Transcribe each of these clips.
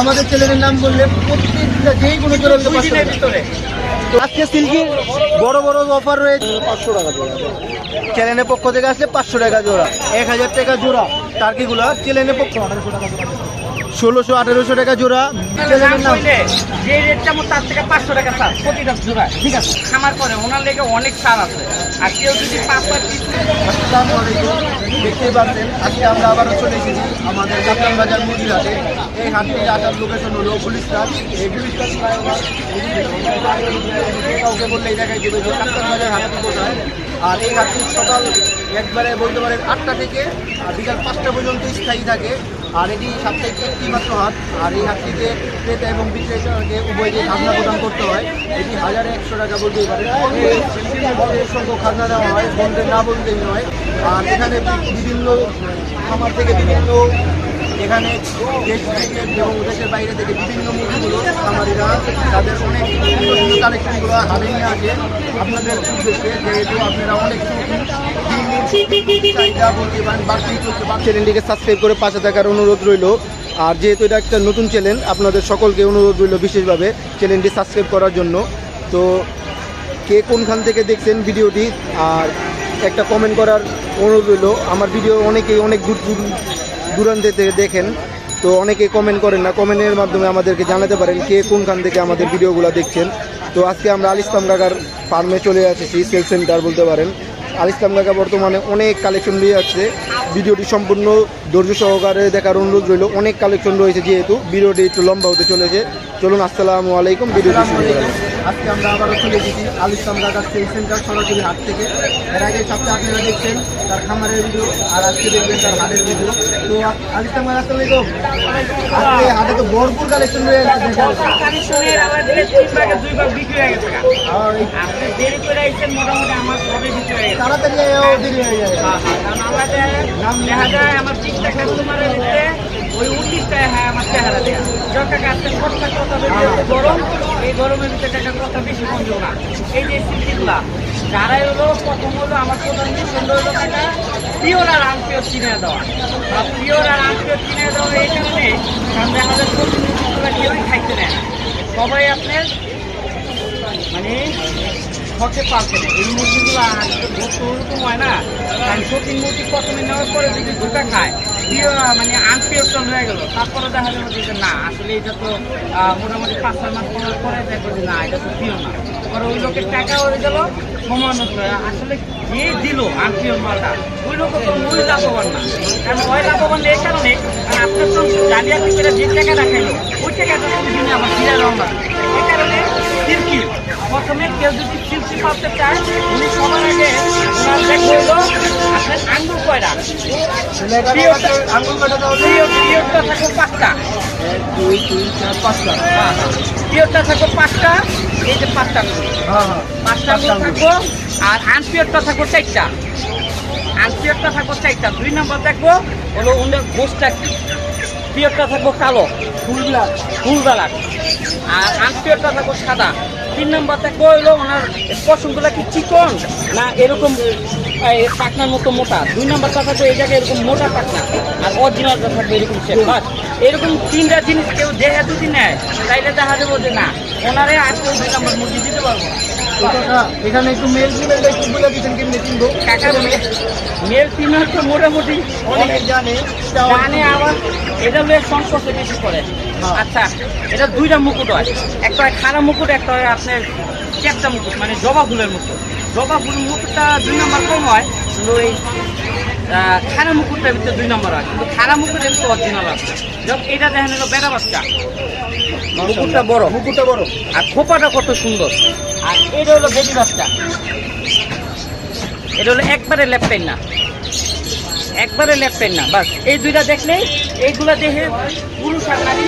আমাদের চ্যানেলের নাম বললে প্রত্যেকটা যেই কোনো ভিতরে আজকে সিল্কির বড় বড় অফার রয়েছে। 500 টাকা জোড়া চ্যানেলের পক্ষ থেকে আসলে 500 টাকা জোড়া, 1000 টাকা জোড়া টার্কিগুলো চ্যানেলের পক্ষ 1600-1800 টাকা জোড়া। চ্যানেলের নাম যে রেটটা আমার তার থেকে 500 টাকা ছাড় প্রতিটা জোড়া, ঠিক আছে? খামার করে ওনার লেগে অনেক ছাড় আছে। আর কেউ যদি 5 দেখতেই পাচ্ছেন আজকে আমরা আবারও চলে এসেছি আমাদের কাপ্তান বাজার মুরগির হাটে। এই হাটটি আসার লোকেশন হলো গুলিস্তান। এই গুলিস্তান কাউকে বললে এই জায়গায় দেবে যে কাপ্তান বাজার হাটটি কোথায়। আর এই হাটটি সকাল একবারে বলতে পারেন 8টা থেকে বিকাল 5টা পর্যন্ত স্থায়ী থাকে। আর এটি সাপ্তাহিক একটি মাত্র হাট। আর এই হাটটিতে ক্রেতা এবং বিক্রেতাকে উভয়কে খাজনা প্রদান করতে হয়। এটি 1100 টাকা বলতেই পারে। বড় সংখ্যক খাজনা দেওয়া হয়, বন্ধের না বলতেই নয়। আর এখানে বিভিন্ন খামার থেকে বিভিন্ন এখানে দেশ থেকে এবং দেশের বাইরে থেকে বিভিন্ন মুরগিগুলো খামারিরা তাদের অনেক সুন্দর কালেকশনগুলো হাতে নিয়ে আসে আপনাদের উদ্দেশ্যে, যেহেতু আপনারা অনেক চাহিদা বলতে পারেন বাড়তি চলছে। চ্যানেলটিকে সাবস্ক্রাইব করে পাশে থাকার অনুরোধ রইল। আর যেহেতু এটা একটা নতুন চ্যানেল, আপনাদের সকলকে অনুরোধ রইল বিশেষভাবে চ্যানেলটি সাবস্ক্রাইব করার জন্য। তো কে কোনখান থেকে দেখছেন ভিডিওটি আর একটা কমেন্ট করার অনুরোধ রইল। আমার ভিডিও অনেকেই অনেক দূরান্ত থেকে দেখেন, তো অনেকেই কমেন্ট করেন না। কমেন্টের মাধ্যমে আমাদেরকে জানাতে পারেন কে কোনখান থেকে আমাদের ভিডিওগুলো দেখছেন। তো আজকে আমরা আল ইসলাম কাকার ফার্মে চলে এসেছি, সেল সেন্টার বলতে পারেন। আল ইসলাম কাকা বর্তমানে অনেক কালেকশন নিয়ে আসছে। ভিডিওটি সম্পূর্ণ ধৈর্য সহকারে দেখার অনুরোধ রইল। অনেক কালেকশন রয়েছে, যেহেতু ভিডিওটি একটু লম্বা হতে চলেছে। চলুন, আসসালামু আলাইকুম। ভিডিওটি শুরু করা যাক। আজকে আমরা আবারও চলে এসেছি আল ইসলাম কাকার সেল সেন্টার সরাসরি হাট থেকে। এর আগে সপ্তাহে আপনারা দেখছেন তার খামারের ভিডিও, আর আজকে দেখবেন তার হাটের ভিডিও। তো আল ইসলাম কাকা আসসালামু আলাইকুম। আজকে হাটে তো ভরপুর কালেকশন রয়েছে। কালেকশনের আমাদের 3 ভাগে 2 ভাগ বিক্রি হয়ে গেছে। আর আপনি দেরি করে আইছেন, মোটামুটি আমার সবই বিক্রি হয়ে গেছে। তাড়াতাড়ি দেরি হয়ে যায়। কারণ আমাদের নাম দেখা যায় আমার 30টা কাস্টমারের ভিতরে ওই 29টায় হ্যাঁ আমার চেহারা দেয়া যখন কাছে কথা গরম, এই গরমের ভিতরে টাকা কথা বেশি বন্ধু না। এই যে সিটিগুলা যারাই হলো প্রথম হলো আমার প্রধান সুন্দর হলো টাকা পিওর আর আনপিওর চিনে দেওয়া। পিওর আর আনপিওর চিনে দেওয়া এই কারণে, কারণ দেখা যায় প্রতিনিধিগুলো কেউই খাইতে নেয় না, সবাই আপনার মানে হতে পারছে না। এই মুরগিগুলো ওরকম হয় না, কারণ প্রতি মুরগি প্রথমে নেওয়ার পরে যদি দুটা খায় মানে আনপিওরটা হয়ে গেল, তারপরে দেখা যাবে যে না আসলে এটা তো মোটামুটি 5-6 মাস পরে দেখবো যে না এটা তো পিওর না। পরে ওই লোকের টাকা হয়ে গেল, সময় নষ্ট হয়। আসলে যে দিল আনপিওর মালটা ওই লোক তো ওই লাভবান না, কারণ ওই লাভবান এই কারণে কারণ আপনার তো জালিয়াতি করে যে টাকা রাখাইলো ওই টাকাটা দিনে আমার ফিরে রওনা। এই কারণে সিল্কি প্রথমে কেউ যদি সিল্কি পাতে চায় উনি সবার আগে ওনার দেখবো আপনার আঙ্গুল কয়টা পিওরটা থাকবে 5টা, 1, 2, 3, 4, 5টা। পিওরটা থাকবে 5টা, এই যে 5টা আঙ্গুল, 5টা আঙ্গুল থাকবো। আর আনপিওরটা থাকবো 4টা, আনপিওরটা থাকবো 4টা। 2 নম্বর দেখবো হলো ওনার গোসটা কি, পিওরটা থাকবো কালো ফুল ব্ল্যাক, আর আনপিওরটা থাকবো সাদা। 3 নম্বর দেখবো হলো ওনার পশমগুলা কি চিকন না এরকম পাকনার মতো মোটা। 2 নম্বরটা থাকবে এই জায়গায় এরকম মোটা পাকনা, আর অরিজিনালটা থাকবে এরকম শেপ। বাস এরকম 3টা জিনিস কেউ দেখে যদি নেয় তাইলে দেখা যাবো যে না ওনারে আর কেউ 2 নম্বর মুরগি দিতে পারবো না। এখানে একটু মেল ফিমেলটা একটু বলে দিচ্ছেন কেমনি চিনবো? কাকার মেল ফিমেল তো মোটামুটি অনেক জানে আবার এটা হলো সংস্পর্শে বেশি করে। আচ্ছা, এটা 2টা মুকুট হয়, একটা হয় খাড়া মুকুট, একটা হয় আপনার ক্যাপটা মুকুট, মানে জবা ফুলের মুকুট। জবা ফুলের মুকুটটা 2 নম্বর কম হয়, কিন্তু এই খাড়া মুকুটটার ভিতরে 2 নম্বর হয়, কিন্তু খাড়া মুকুটের ভিতরে অরিজিনাল আছে। যখন এটা দেখেন হলো বেড়া বাচ্চা, মুকুটটা বড় আর খোপাটা কত সুন্দর। আর এটা হলো বেটি বাচ্চা, এটা হলো একবারে লেফটেন না, একবারে লেফটেন না। বাস এই 2টা দেখলে এইগুলা দেখে পুরুষ আর নারী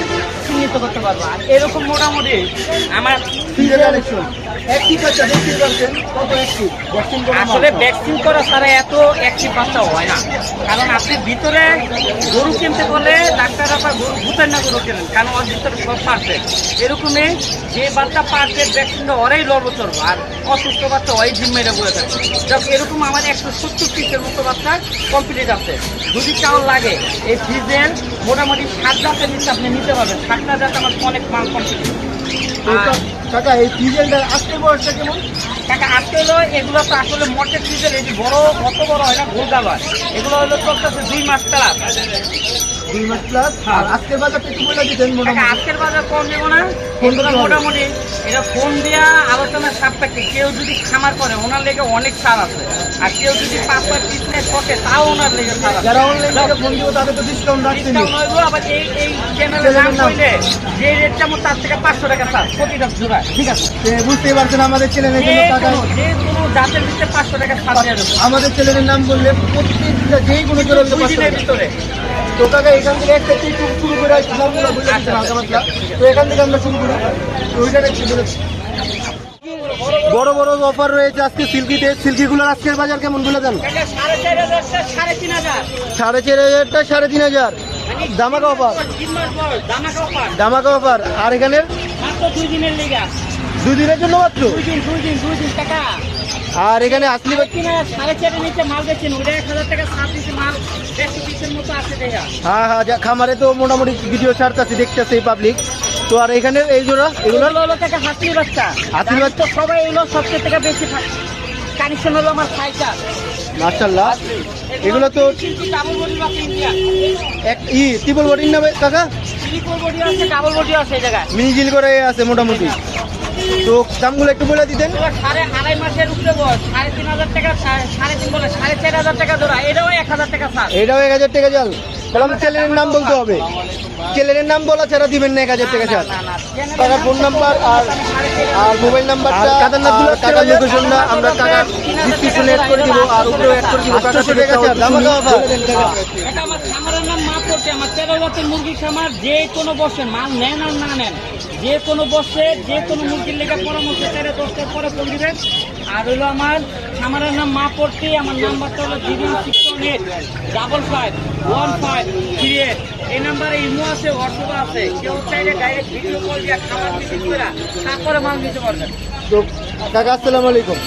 চিহ্নিত করতে পারবো। আর এরকম মোটামুটি আমার কালেকশন একটি বাচ্চা দেখতে পাচ্ছেন কত একটি ভ্যাকসিন করা আসলে ভ্যাকসিন করা ছাড়া এত অ্যাক্টিভ বাচ্চা হয় না। কারণ আপনি ভিতরে গরু কিনতে বলে ডাক্তাররা বা গরু ভূতের না গরু কেনেন, কারণ ওর ভিতরে সব পারফেক্ট। এরকমই যে বাচ্চা পারফেক্ট ভ্যাকসিনটা ওরাই লড়ব চড়বো, আর অসুস্থ বাচ্চা ওই জিম মেরে বলে থাকে। যাক এরকম আমার 170 পিসের মতো বাচ্চা কমপ্লিট আছে। যদি চাউল লাগে এই ফ্রিজের মোটামুটি 7 জাতের নিচে আপনি নিতে পারবেন। 7টা জাত আমার অনেক মাল কমপ্লিট। কাকা এই ফিজেলটার আজকের বয়সটা কেমন? টাকা আজকে হলো এগুলো তো আসলে মটের ফ্রিজের এই যে বড় অত বড় হয় না, গোলগাল হয়। এগুলো হলো চলতেছে 2 মাস প্লাস। 2 মাস প্লাস। আর আজকের বাজারটা একটু বলে দিতেন টাকা মোটামুটি। আজকের বাজার কম দেবো না, ফোন এগুলো করতে হবে। মোটামুটি এটা ফোন দেওয়া আলোচনার সাপেক্ষে। কেউ যদি খামার করে ওনার লেগে অনেক ছাড় আছে, আর কেউ যদি 5 পিসনেস করে তাও ওনার লেগে ছাড় আছে। যারা অনলাইনে ফোন দিব তাদের তো ডিসকাউন্ট রাখছেন। ডিসকাউন্ট হইব। আবার এই চ্যানেলের নাম কইলে যে রেট যেমন তার থেকে 500 টাকা ছাড় প্রতিটা জোড়ায়। ঠিক আছে, বুঝতেই পারছেন আমাদের চ্যানেলের জন্য টাকা যে কোনো জাতের ভিতরে 500 টাকা ছাড় দেওয়া যাবে আমাদের চ্যানেলের নাম বললে প্রত্যেকটা যেই কোনো জোড়া 2 দিনের ভিতরে। তো কাকা এখান থেকে একটা একটু শুরু করে নামগুলো বলে দিচ্ছেন হালকা পাতলা। তো এখান থেকে আমরা শুরু করি। তো ওইটা একটু বলে বড় বড় অফার রয়েছে আজকে সিল্কিতে। সিল্কিগুলোর আজকের বাজার কেমন বলে দেন? এটা 4,500 3,500 4,500 3,500 দামাকা অফার। 3 মাস বয়স দামাকা অফার। দামাকা অফার। আর এখানে মাত্র 2 দিনের লেগা। 2 দিনের জন্য মাত্র 2 দিন টাকা। আর এখানে আসলি কিনা 4,500 নিচে মাল বেচেন, ওটা 1,000 টাকা ছাড় দিচ্ছে। মাল 100 পিসের মতো আছে দেখা। হ্যাঁ হ্যাঁ খামারে তো মোটামুটি ভিডিও ছাড়তেছি, দেখতেছে পাবলিক। তো আর এখানে এই জোড়া এগুলো এগুলো হলো টাকা হাতির বাচ্চা। হাতির বাচ্চা। তো সবাই এগুলো সবচেয়ে থেকে বেশি কানেকশন হলো আমার ফাইটার। মাশাআল্লাহ। এগুলো তো ডাবল বডি আছে ইন্ডিয়া। ট্রিপল বডির না কাকা? ট্রিপল বডি আছে, ডাবল বডি আছে এই জায়গায়। মিনিজিল করে আছে মোটামুটি। তো দামগুলো একটু বলে দিতেন। এগুলো 2.5 মাসের উপরে বয়স। 3,500 টাকা, 3.5 বলে 4,500 টাকা জোড়া। এটাও 1,000 টাকা ছাড়। এটাও 1,000 টাকা জাল। তাহলে আমার চ্যানেলের নাম বলতে হবে। চ্যানেলের নাম বলা ছাড়া দিবেন না 1,000 টাকা ছাড়। কাকার ফোন নাম্বার আর মোবাইল নাম্বারটা কাকার লোকেশনটা আমরা কাকার ডিসক্রিপশনে অ্যাড করে দিব, আর উপরেও অ্যাড করে দিব। 800 টাকা ছাড় দামাকা অফার। এটা আমার খামারের নাম মা পড়ছে। আমার 13 জাতের মুরগি খামার। যে কোনো বসে মাল নেন আর না নেন, যে কোনো বসে যে কোনো মুরগির লেগে পরামর্শ 10-10টার পরে ফোন দিবেন। আর হলো আমার খামারের নাম মা পড়ছি। আমার নাম্বারটা হলো 0618 55 1538। এই নাম্বারে ইমো আছে, হোয়াটসঅ্যাপ আছে। কেউ চাইলে ডাইরেক্ট ভিডিও কল দিয়ে খামার ভিজিট করে তারপরে মাল নিতে পারবেন। তো কাকা আসসালামু আলাইকুম।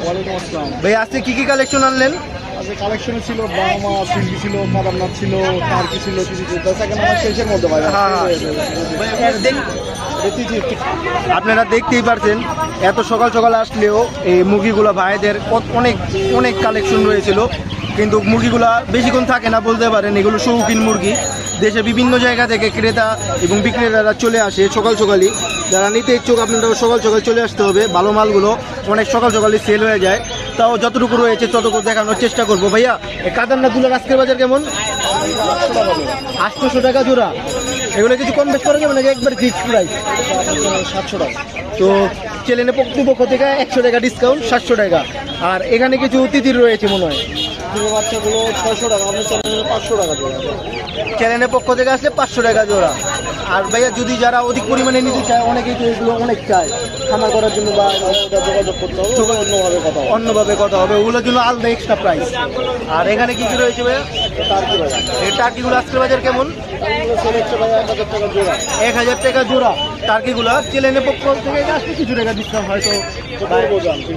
ওয়ালাইকুম আসসালাম। ভাই আজকে কি কালেকশন আনলেন? আজকে কালেকশনে ছিল ব্রাহ্মা, সিল্কি ছিল, মাদারনাথ ছিল, টার্কি ছিল, কিছু ছিল। সেখানে আমার শেষের মধ্যে ভাই। আপনারা দেখতেই পারছেন এত সকাল সকাল আসলেও এই মুরগিগুলো ভাইদের অনেক অনেক কালেকশন রয়েছিল, কিন্তু মুরগিগুলা বেশিক্ষণ থাকে না বলতে পারেন। এগুলো শৌখিন মুরগি। দেশের বিভিন্ন জায়গা থেকে ক্রেতা এবং বিক্রেতারা চলে আসে সকাল সকালই। যারা নিতে ইচ্ছুক আপনারা সকাল সকাল চলে আসতে হবে। ভালো মালগুলো অনেক সকাল সকালই সেল হয়ে যায়। তাও যতটুকু রয়েছে ততটুকু দেখানোর চেষ্টা করবো। ভাইয়া এই কাদারনাথগুলোর আজকের বাজার কেমন? 800 টাকা জোড়া। এগুলো কিছু কম বেশ করা যাবে নাকি একবার ফিক্সড প্রাইস? 700 টাকা। তো চ্যানেলের পক্ষ থেকে 100 টাকা ডিসকাউন্ট, 700 টাকা। আর এখানে কিছু তিতির রয়েছে মনে হয়। পুরো বাচ্চাগুলো 600 টাকা। আপনি চ্যানেলে 500 টাকা দেবেন। চ্যানেলের পক্ষ থেকে আসলে 500 টাকা জোড়া। আর ভাইয়া যদি যারা অধিক পরিমাণে নিতে চায়, অনেকেই তো এগুলো অনেক চায় খামার করার জন্য, বা যোগাযোগ করতে হবে, অন্যভাবে কথা হবে। অন্যভাবে কথা হবে, ওগুলোর জন্য আলাদা এক্সট্রা প্রাইস। আর এখানে কি কি রয়েছে ভাইয়া? টার্কি ভাই, এই টার্কিগুলো আজকের বাজার কেমন? টার্কিগুলো সেল হচ্ছে ভাই 1000 টাকা জোড়া। 1000 টাকা জোড়া টার্কিগুলো। চ্যানেলের পক্ষ থেকে আসলে কিছু টাকা ডিসকাউন্ট হয়তো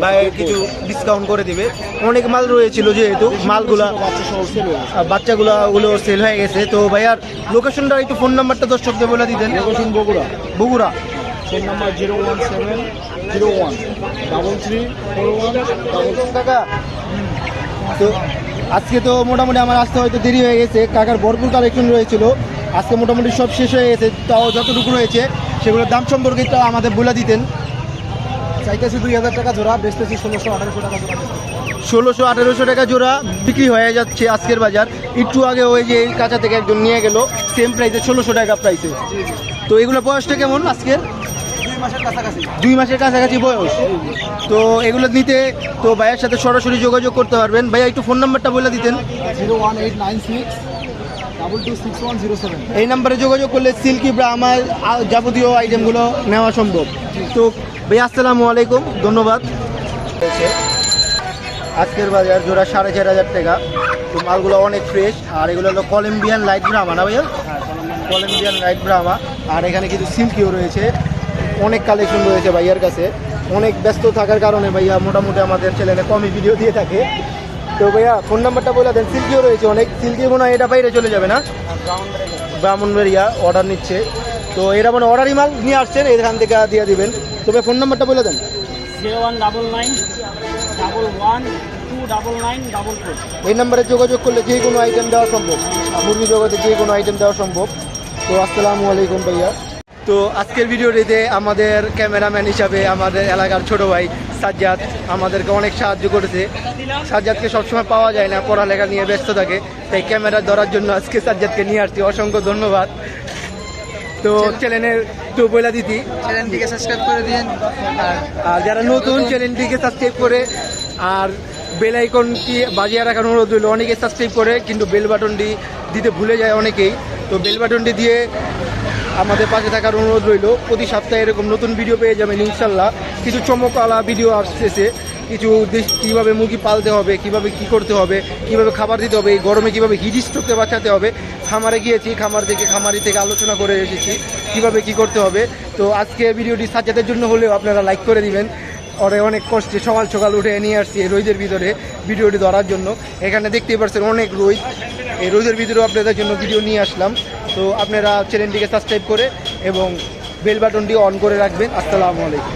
ভাই কিছু ডিসকাউন্ট করে দিবে। অনেক মাল রয়েছিল যেহেতু মালগুলা বাচ্চা সহ সেল হয়ে গেছে। বাচ্চাগুলো ওগুলো সেল হয়ে গেছে। তো ভাইয়ার লোকেশনটা একটু ফোন নাম্বারটা দর্শকদের বলে দিতেন। Location Bogura. Bogura. Phone number 01701 33 41 কাকা তো আজকে তো মোটামুটি আমার আসতে হয়তো দেরি হয়ে গেছে। কাকার ভরপুর কালেকশন রয়েছিল। আজকে মোটামুটি সব শেষ হয়ে গেছে। তাও যতটুকু রয়েছে সেগুলোর দাম সম্পর্কে একটু আমাদের বলে দিতেন। চাইতেছি 2000 টাকা জোড়া, বেচতেছি 1600-1800 টাকা জোড়া। 1600-1800 টাকা জোড়া বিক্রি হয়ে যাচ্ছে আজকের বাজার। একটু আগে ওই যে কাঁচা থেকে একজন নিয়ে গেল সেম প্রাইসে 1600 টাকা প্রাইসে। তো এগুলো বয়সটা কেমন আজকের? 2 মাসের কাছাকাছি। 2 মাসের কাছাকাছি বয়স। তো এগুলো নিতে তো ভাইয়ের সাথে সরাসরি যোগাযোগ করতে পারবেন। ভাইয়া একটু ফোন নাম্বারটা বলে দিতেন। 01896226107। এই নাম্বারে যোগাযোগ করলে সিল্কি ব্রাহ্মার যাবতীয় আইটেমগুলো নেওয়া সম্ভব। তো ভাইয়া আসসালামু আলাইকুম, ধন্যবাদ। আজকের বাজার জোড়া 4500 টাকা। তো মালগুলো অনেক ফ্রেশ, আর এগুলো হলো কলম্বিয়ান লাইট ব্রাহ্মা না ভাইয়া? Colombian light Brahma. আর এখানে কিছু সিল্কিও রয়েছে, অনেক কালেকশন রয়েছে ভাইয়ার কাছে। অনেক ব্যস্ত থাকার কারণে ভাইয়া মোটামুটি আমাদের চ্যানেলে কমই ভিডিও দিয়ে থাকে। তো ভাইয়া ফোন নাম্বারটা বলে দেন। সিল্কিও রয়েছে অনেক, সিল্কি মনে হয় এটা বাইরে চলে যাবে না? ব্রাহ্মণবাড়িয়া অর্ডার নিচ্ছে। তো এরা মানে অর্ডারই মাল নিয়ে আসছেন, এখান থেকে দিয়ে দিবেন। তবে ফোন নাম্বারটা বলে দেন। 0199112944। এই নাম্বারে যোগাযোগ করলে যে কোনো আইটেম দেওয়া সম্ভব, মুরগি জগতে যে কোনো আইটেম দেওয়া সম্ভব। তো আসসালামু আলাইকুম ভাইয়া। তো আজকের ভিডিওটিতে আমাদের ক্যামেরাম্যান হিসাবে আমাদের এলাকার ছোট ভাই সাজ্জাদ আমাদেরকে অনেক সাহায্য করেছে। সাজ্জাদকে সবসময় পাওয়া যায় না, পড়ালেখা নিয়ে ব্যস্ত থাকে, তাই ক্যামেরা ধরার জন্য আজকে সাজ্জাদকে নিয়ে আসছি। অসংখ্য ধন্যবাদ। তো চ্যানেলের তো বলে দিতি, চ্যানেলটিকে সাবস্ক্রাইব করে দিন। আর যারা নতুন চ্যানেলটিকে সাবস্ক্রাইব করে আর বেল আইকনটি বাজিয়ে রাখার অনুরোধ রইল। অনেকে সাবস্ক্রাইব করে কিন্তু বেল বাটনটি দিতে ভুলে যায় অনেকেই। তো বেল বাটনটি দিয়ে আমাদের পাশে থাকার অনুরোধ রইল। প্রতি সপ্তাহে এরকম নতুন ভিডিও পেয়ে যাবেন ইনশাল্লাহ। কিছু চমকওয়ালা ভিডিও আসতেছে, কিছু কীভাবে মুরগি পালতে হবে, কিভাবে কি করতে হবে, কিভাবে খাবার দিতে হবে, এই গরমে কীভাবে হিট স্ট্রোককে বাঁচাতে হবে। খামারে গিয়েছি, খামারি থেকে আলোচনা করে এসেছি কিভাবে কি করতে হবে। তো আজকে ভিডিওটি সাজ্জাদের জন্য হলেও আপনারা লাইক করে দিবেন। ওরে অনেক কষ্টে সকাল সকাল উঠে নিয়ে আসছি এই রোদের ভিতরে ভিডিওটি ধরার জন্য। এখানে দেখতেই পাচ্ছেন অনেক রোদ, এই রোদের ভিতরেও আপনাদের জন্য ভিডিও নিয়ে আসলাম। তো আপনারা চ্যানেলটিকে সাবস্ক্রাইব করে এবং বেল বাটনটি অন করে রাখবেন। আসসালামু আলাইকুম।